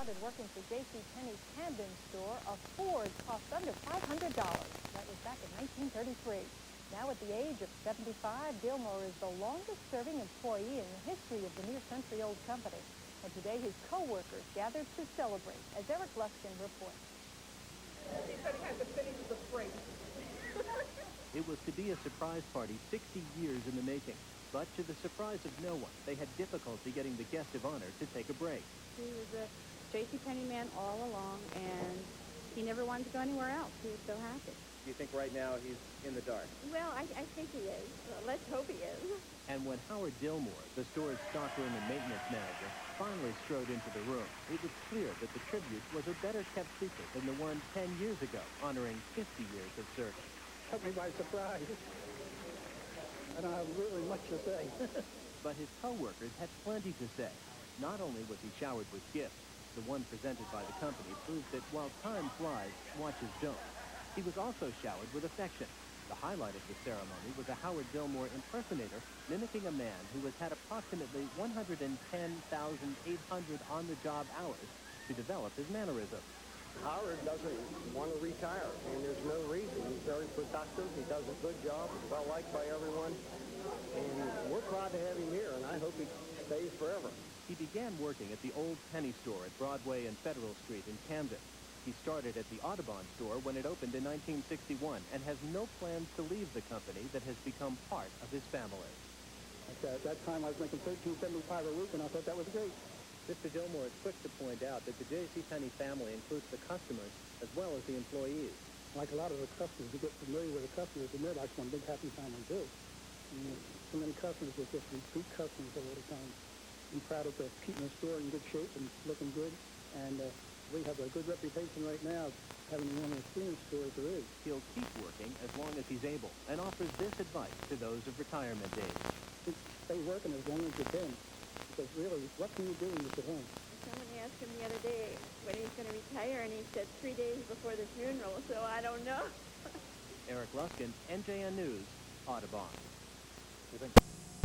started working for J.C. Penney's Camden store, a Ford cost under $500. That was back in 1933. Now at the age of 75, Dillmore is the longest-serving employee in the history of the near-century-old company. And today his co-workers gathered to celebrate, as Eric Luskin reports. He said he had to finish the freight. It was to be a surprise party 60 years in the making. But to the surprise of no one, they had difficulty getting the guest of honor to take a break. He was a J.C. Penney man all along, and he never wanted to go anywhere else. He was so happy. Do you think right now he's in the dark? Well, I think he is. Let's hope he is. And when Howard Dillmore, the store's stockroom and maintenance manager, finally strode into the room, it was clear that the tribute was a better-kept secret than the one 10 years ago, honoring 50 years of service. Took me by surprise. I don't have really much to say. But his co-workers had plenty to say. Not only was he showered with gifts, the one presented by the company proved that while time flies, watches don't. He was also showered with affection. The highlight of the ceremony was a Howard Dillmore impersonator mimicking a man who has had approximately 110,800 on-the-job hours to develop his mannerisms. Howard doesn't want to retire, and there's no reason. He's very productive. He does a good job. He's well liked by everyone. And we're proud to have him here, and I hope he stays forever. He began working at the old Penny store at Broadway and Federal Street in Camden. He started at the Audubon store when it opened in 1961 and has no plans to leave the company that has become part of his family. At that time, I was making $13.75 a week, and I thought that was great. Mr. Dillmore is quick to point out that the J.C. Penney family includes the customers as well as the employees. Like a lot of the customers, you get familiar with the customers, and they're like one big happy family, too. And so many customers are just repeat customers all the time. I'm proud of keeping the store in good shape and looking good. And we have a good reputation right now, having one of the cleanest stores there is. He'll keep working as long as he's able and offers this advice to those of retirement age. Stay working as long as you can. Because really, what can you do when you're at home? Someone asked him the other day when he's going to retire, and he said 3 days before the funeral, so I don't know. Eric Luskin, NJN News, Audubon. You think?